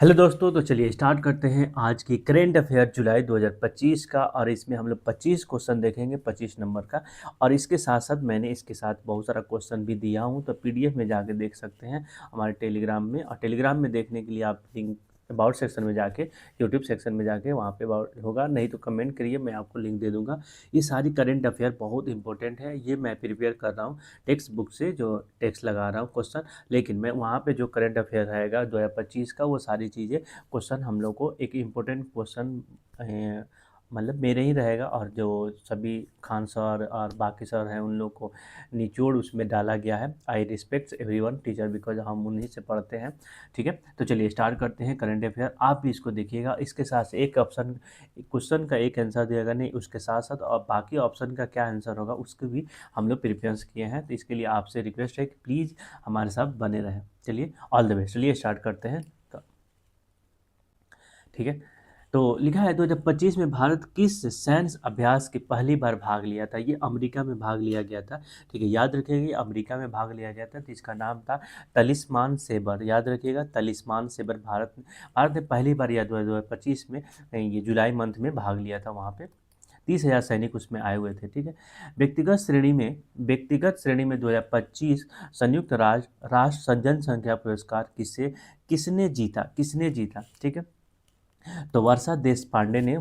Hello दोस्तों, तो चलिए स्टार्ट करते हैं आज की करेंट अफेयर जुलाई 2025 का। और इसमें हम लोग 25 क्वेश्चन देखेंगे, 25 नंबर का। और इसके साथ साथ मैंने इसके साथ बहुत सारा क्वेश्चन भी दिया हूं, तो पीडीएफ में जाके देख सकते हैं हमारे टेलीग्राम में। और टेलीग्राम में देखने के लिए आप लिंक अबाउट सेक्शन में जाके, यूट्यूब सेक्शन में जाके वहाँ पे अबाउट होगा, नहीं तो कमेंट करिए, मैं आपको लिंक दे दूँगा। ये सारी करेंट अफेयर बहुत इंपॉर्टेंट है, ये मैं प्रिपेयर कर रहा हूँ टेक्स्ट बुक से, जो टेक्स्ट लगा रहा हूँ क्वेश्चन। लेकिन मैं वहाँ पे जो करंट अफेयर रहेगा 2025 का, वो सारी चीज़ें क्वेश्चन हम लोग को एक इम्पोर्टेंट क्वेश्चन मतलब मेरे ही रहेगा। और जो सभी खान सर और बाकी सर हैं उन लोग को निचोड़ उसमें डाला गया है। I respect everyone teacher, because हम उन्हीं से पढ़ते हैं। ठीक है, तो चलिए स्टार्ट करते हैं करंट अफेयर। आप भी इसको देखिएगा, इसके साथ एक ऑप्शन क्वेश्चन का एक आंसर दिएगा, नहीं उसके साथ साथ और बाकी ऑप्शन का क्या आंसर होगा उसके भी हम लोग प्रिपेयर्स किए हैं। तो इसके लिए आपसे रिक्वेस्ट है कि प्लीज़ हमारे साथ बने रहें। चलिए ऑल द बेस्ट, चलिए स्टार्ट करते हैं। ठीक है, तो लिखा है 2025 में भारत किस सैन्य अभ्यास के पहली बार भाग लिया था। ये अमेरिका में भाग लिया गया था। ठीक है, याद रखिएगा ये अमेरिका में भाग लिया गया था, तो इसका नाम था तलिस्मान सेबर। याद रखिएगा तलिस्मान सेबर। भारत ने पहली बार या 2025 में ये जुलाई मंथ में भाग लिया था। वहाँ पे 30,000 सैनिक उसमें आए हुए थे। ठीक है, व्यक्तिगत श्रेणी में 2025 संयुक्त राष्ट्र जनसंख्या पुरस्कार किसने जीता। ठीक है, तो वर्षा देश पांडे ने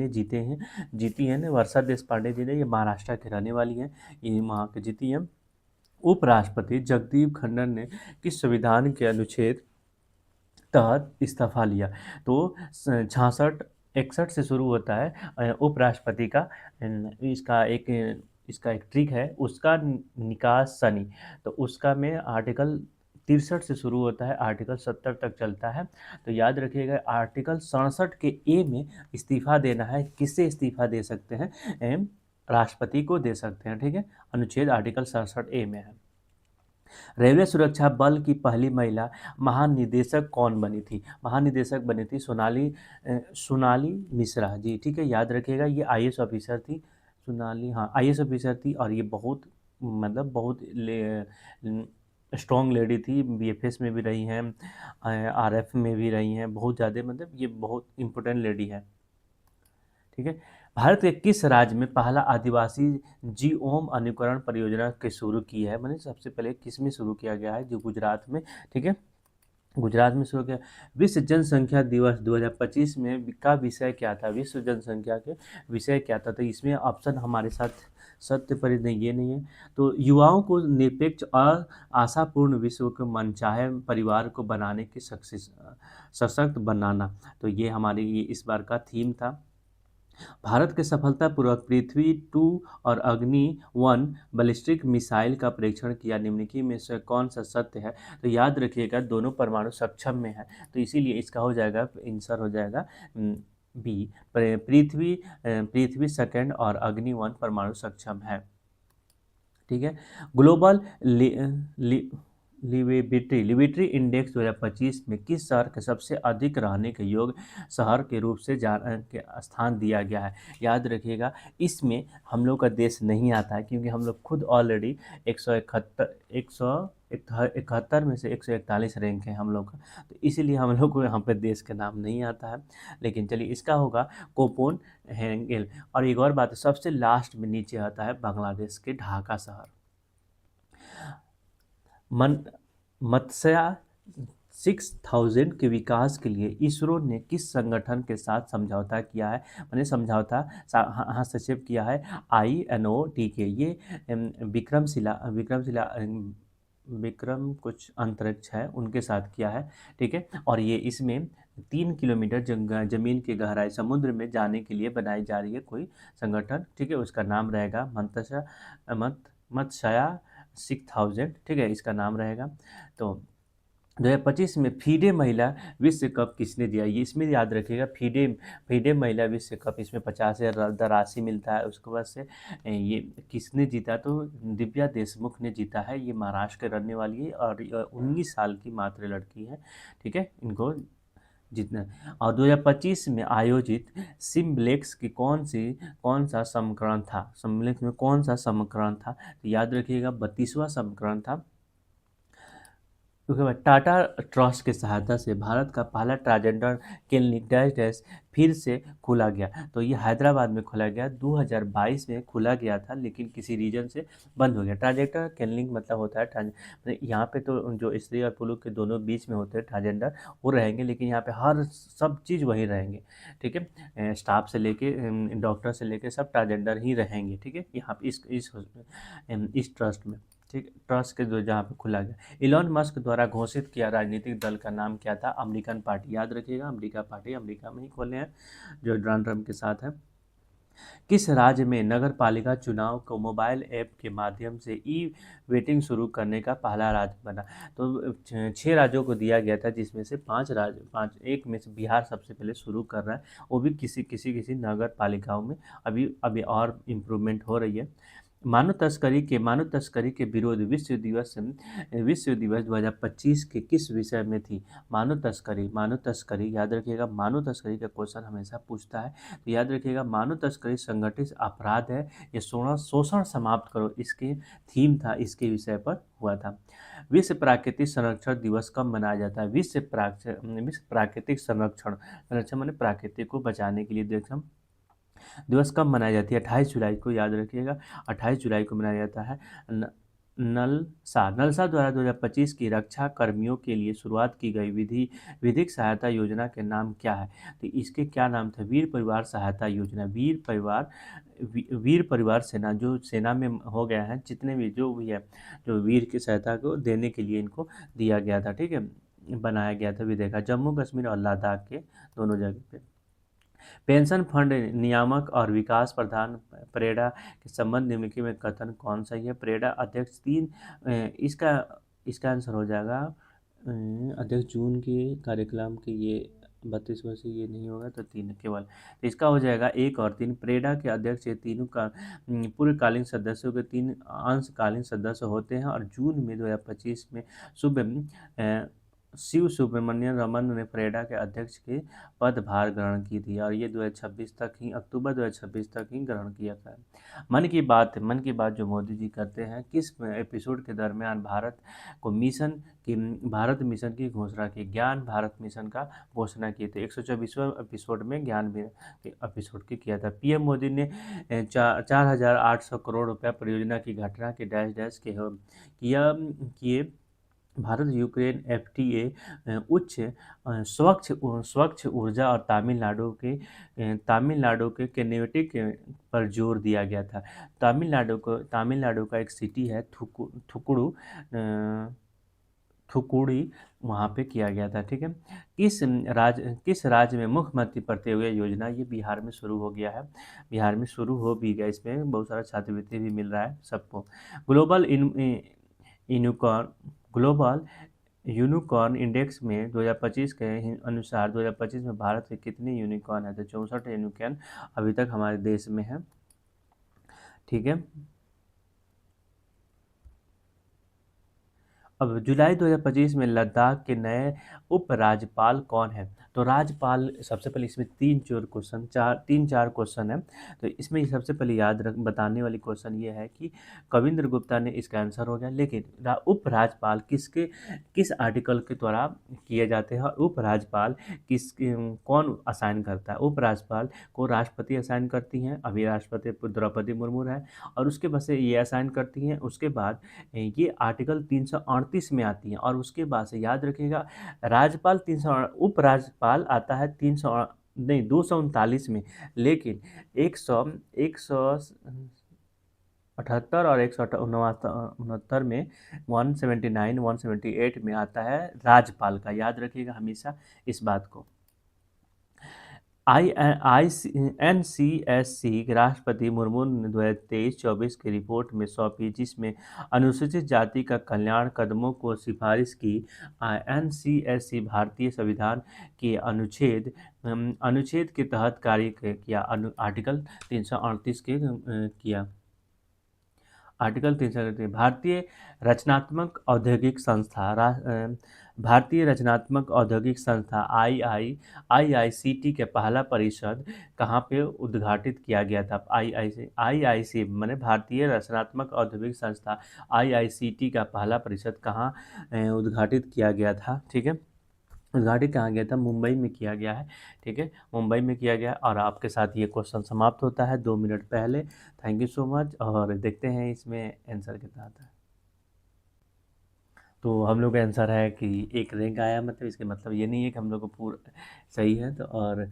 जीती हैं ना। वर्षा देश पांडे जी ने, ये महाराष्ट्र के रहने वाली हैं, ये वहाँ के जीती हैं। उपराष्ट्रपति जगदीप धनखड़ ने किस संविधान के अनुच्छेद तहत इस्तीफा लिया। तो 66 से शुरू होता है उपराष्ट्रपति का। इसका एक ट्रिक है, उसका निकास सनी। तो उसका में आर्टिकल 63 से शुरू होता है, आर्टिकल 70 तक चलता है। तो याद रखिएगा आर्टिकल 67 के ए में इस्तीफा देना है। किससे इस्तीफा दे सकते हैं? राष्ट्रपति को दे सकते हैं। ठीक है, अनुच्छेद आर्टिकल 67 ए में है। रेलवे सुरक्षा बल की पहली महिला महानिदेशक कौन बनी थी? महानिदेशक बनी थी सोनाली मिश्रा जी। ठीक है, याद रखिएगा ये आईएएस ऑफिसर थी। सोनाली, हाँ आईएएस ऑफिसर थी। और ये बहुत मतलब बहुत स्ट्रॉन्ग लेडी थी। बीएफएस में भी रही हैं, आरएफ में भी रही हैं, बहुत ज़्यादा मतलब ये बहुत इंपॉर्टेंट लेडी है। ठीक है, भारत के किस राज्य में पहला आदिवासी जीओम अनुकरण परियोजना के शुरू की है? मैंने सबसे पहले किस में शुरू किया गया है? जो गुजरात में। ठीक है, गुजरात में शुरू किया। विश्व जनसंख्या दिवस 2025 में का विषय क्या था? विश्व जनसंख्या के विषय क्या था? तो इसमें ऑप्शन हमारे साथ सत्य पर नहीं, ये नहीं है। तो युवाओं को निरपेक्ष और आशापूर्ण विश्व के मनचाहे परिवार को बनाने की सशक्त बनाना। तो ये हमारी ये इस बार का थीम था। भारत के सफलतापूर्वक पृथ्वी 2 और अग्नि 1 बैलिस्टिक मिसाइल का परीक्षण किया, निम्नलिखित में से कौन सा सत्य है? तो याद रखिएगा दोनों परमाणु सक्षम में है, तो इसीलिए इसका हो जाएगा आंसर हो जाएगा बी। पृथ्वी सेकंड और अग्नि 1 परमाणु सक्षम है। ठीक है, ग्लोबल लिविट्री इंडेक्स 2025 में किस शहर के सबसे अधिक रहने के योग्य शहर के रूप से के स्थान दिया गया है? याद रखिएगा इसमें हम लोग का देश नहीं आता है, क्योंकि हम लोग खुद ऑलरेडी 171 में से 141 रैंक है हम लोग का, तो इसीलिए हम लोग को यहाँ पे देश के नाम नहीं आता है। लेकिन चलिए इसका होगा कोपोन हेंगेल। और एक और बात, सबसे लास्ट में नीचे आता है बांग्लादेश के ढाका शहर। मन मत्स्या 6000 के विकास के लिए इसरो ने किस संगठन के साथ समझौता किया है? मैंने समझौता हस्तक्षेप किया है INOT के। ये विक्रम कुछ अंतरिक्ष है उनके साथ किया है। ठीक है, और ये इसमें 3 किलोमीटर जमीन की गहराई समुद्र में जाने के लिए बनाई जा रही है कोई संगठन। ठीक है, उसका नाम रहेगा मत्स्या 6000। ठीक है, इसका नाम रहेगा। तो 2025 में फीडे महिला विश्व कप किसने दिया? ये इसमें याद रखिएगा फीडे महिला विश्व कप, इसमें 50,000 राशि मिलता है। उसके बाद से ये किसने जीता? तो दिव्या देशमुख ने जीता है। ये महाराष्ट्र के रहने वाली है और 19 साल की मात्र लड़की है। ठीक है, इनको जीतना। और 2025 में आयोजित सिम्बलेक्स की कौन सा संस्करण था? सिम्बलेक्स में कौन सा संस्करण था? तो याद रखिएगा 32वां संस्करण था। उसके बाद टाटा ट्रस्ट की सहायता से भारत का पहला ट्रांसजेंडर क्लिनिक डैश डैश फिर से खोला गया। तो ये हैदराबाद में खोला गया, 2022 में खोला गया था, लेकिन किसी रीजन से बंद हो गया। ट्रांसजेंडर क्लिनिक मतलब होता है मतलब यहाँ पे तो जो स्त्री और पुरुष के दोनों बीच में होते हैं ट्रांसजेंडर, वो रहेंगे, लेकिन यहाँ पे हर सब चीज़ वही रहेंगे। ठीक है, स्टाफ से लेके डॉक्टर से लेके सब ट्रांसजेंडर ही रहेंगे। ठीक है, यहाँ पे इस ट्रस्ट में, ठीक, ट्रस्ट के जो जहाँ पे खुला गया। इलॉन मस्क द्वारा घोषित किया राजनीतिक दल का नाम क्या था? American party. याद रखिएगा, अमेरिका पार्टी अमेरिका में ही खोले हैं, जो डोनाल्ड ट्रम्प के साथ है। किस राज्य में नगर पालिका चुनाव को मोबाइल ऐप के माध्यम से ई वेटिंग शुरू करने का पहला राज्य बना? तो 6 राज्यों को दिया गया था, जिसमें से 5 एक में से बिहार सबसे पहले शुरू कर रहा है, वो भी किसी नगर पालिकाओं में। अभी अभी और इम्प्रूवमेंट हो रही है। मानव तस्करी के विरोध विश्व दिवस 2025 के किस विषय में थी? मानव तस्करी याद रखिएगा, मानव तस्करी का क्वेश्चन हमेशा पूछता है, तो याद रखिएगा मानव तस्करी संगठित अपराध है, ये शोषण समाप्त करो, इसके थीम था, इसके विषय पर हुआ था। विश्व प्राकृतिक संरक्षण दिवस कब मनाया जाता है? विश्व प्राकृतिक संरक्षण माने प्राकृतिक को बचाने के लिए दिवस कब मनाई जाती है? 28 जुलाई को, याद रखिएगा 28 जुलाई को मनाया जाता है। नलसा द्वारा 2025 की रक्षा कर्मियों के लिए शुरुआत की गई विधिक सहायता योजना के नाम क्या है? तो इसके क्या नाम थे? वीर परिवार सहायता योजना। वीर परिवार सेना, जो सेना में हो गया है, जितने भी जो भी है, जो वीर की सहायता को देने के लिए इनको दिया गया था। ठीक है, बनाया गया था। भी देखा जम्मू कश्मीर और लद्दाख के दोनों जगह पे। पेंशन फंड नियामक और विकास प्रधान परेडा के संबंध निम्नलिखित में कथन कौन सा है? परेडा अध्यक्ष इसका इसका आंसर हो जाएगा अध्यक्ष जून के कार्यक्रम के, ये 32 वर्ष से ये नहीं होगा, तो 3 केवल, तो इसका हो जाएगा 1 और 3। परेडा के अध्यक्ष ये तीनों का पूर्णकालीन सदस्यों के 3 अंशकालीन सदस्य होते हैं, और जून में 2025 में शिव सुब्रमण्यम रमन ने परेडा के अध्यक्ष के पदभार ग्रहण की थी, और ये 2026 तक ही, अक्टूबर 2026 तक ही ग्रहण किया था। मन की बात जो मोदी जी करते हैं, किस एपिसोड के दरमियान भारत मिशन की घोषणा की? ज्ञान भारत मिशन का घोषणा की थी। 124वें एपिसोड में ज्ञान एपिसोड की किया था। पीएम मोदी ने 4,800 करोड़ रुपया परियोजना की घटना के डैश डैश के किए। भारत यूक्रेन एफटीए उच्च स्वच्छ ऊर्जा और तमिलनाडु के किनेमेटिक पर जोर दिया गया था। तमिलनाडु का एक सिटी है थुकुड़ी, वहाँ पे किया गया था। ठीक है, किस राज्य में मुख्यमंत्री प्रतियोगी योजना, ये बिहार में शुरू हो गया है, बिहार में शुरू हो भी गया, इसमें बहुत सारा छात्रवृत्ति भी मिल रहा है सबको। ग्लोबल यूनिकॉर्न इंडेक्स में 2025 के अनुसार 2025 में भारत के कितने यूनिकॉर्न है? तो 64 यूनिकॉर्न अभी तक हमारे देश में है। ठीक है, अब जुलाई 2025 में लद्दाख के नए उपराज्यपाल कौन है? तो राज्यपाल, सबसे पहले इसमें 3-4 क्वेश्चन है, तो इसमें सबसे पहले बताने वाली क्वेश्चन ये है कि कविंद्र गुप्ता ने इसका आंसर हो गया, लेकिन उपराज्यपाल किस आर्टिकल के द्वारा किए जाते हैं? उपराज्यपाल कौन असाइन करता है? उपराज्यपाल को राष्ट्रपति असाइन करती हैं, अभी राष्ट्रपति द्रौपदी मुर्मू है, और उसके बाद से ये असाइन करती हैं। उसके बाद ये आर्टिकल 338 में आती है, और उसके बाद से याद रखिएगा राज्यपाल 300, उपराज्यपाल आता है 239 में, लेकिन 178 और 169 में 179 178 में आता है राज्यपाल का। याद रखिएगा हमेशा इस बात को। NCSC राष्ट्रपति मुर्मू ने 2023-24 की रिपोर्ट में सौंपी, जिसमें अनुसूचित जाति का कल्याण कदमों को सिफारिश की। NCSC भारतीय संविधान के अनुच्छेद के तहत कार्य किया, आर्टिकल 338 के किया। आर्टिकल 338 भारतीय रचनात्मक औद्योगिक संस्था आईआईसीटी के पहला परिषद कहाँ पे उद्घाटित किया गया था? आईआईसी माने भारतीय रचनात्मक औद्योगिक संस्था आईआईसीटी का पहला परिषद कहाँ उद्घाटित किया गया था? ठीक है, उद्घाटित कहाँ गया था? मुंबई में किया गया है। ठीक है, मुंबई में किया गया। और आपके साथ ये क्वेश्चन समाप्त होता है 2 मिनट पहले। Thank you so much. और देखते हैं इसमें आंसर कितना आता है। तो हम लोग का आंसर है कि एक रैंक आया, मतलब इसके मतलब ये नहीं है कि हम लोग को पूरा सही है। तो और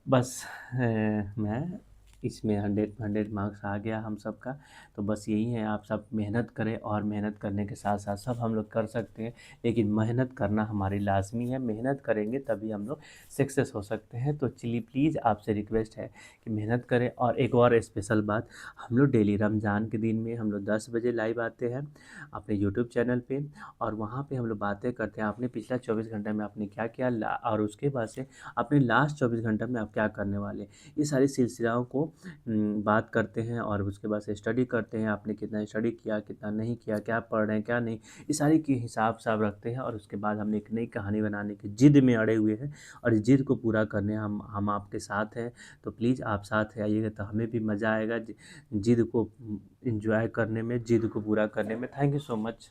बस मैं इसमें 100 मार्क्स आ गया हम सब का। तो बस यही है, आप सब मेहनत करें, और मेहनत करने के साथ साथ सब हम लोग कर सकते हैं, लेकिन मेहनत करना हमारी लाजमी है। मेहनत करेंगे तभी हम लोग सक्सेस हो सकते हैं। तो चलिए प्लीज़ आपसे रिक्वेस्ट है कि मेहनत करें। और एक और स्पेशल बात, हम लोग डेली रमज़ान के दिन में हम लोग 10 बजे लाइव आते हैं अपने यूट्यूब चैनल पे, और वहाँ पे हम लोग बातें करते हैं आपने पिछला 24 घंटे में आपने क्या किया, और उसके बाद से अपने लास्ट 24 घंटे में आप क्या करने वाले, ये सारी सिलसिलाओं को बात करते हैं। और उसके बाद से स्टडी करते हैं, आपने कितना स्टडी किया, कितना नहीं किया, क्या पढ़ रहे हैं क्या नहीं, ये सारी की हिसाब साब रखते हैं। और उसके बाद हम एक नई कहानी बनाने की जिद में अड़े हुए हैं, और इस जिद को पूरा करने हम आपके साथ हैं। तो प्लीज़ आप साथ आइएगा तो हमें भी मज़ा आएगा जिद को एंजॉय करने में, जिद को पूरा करने में। Thank you so much.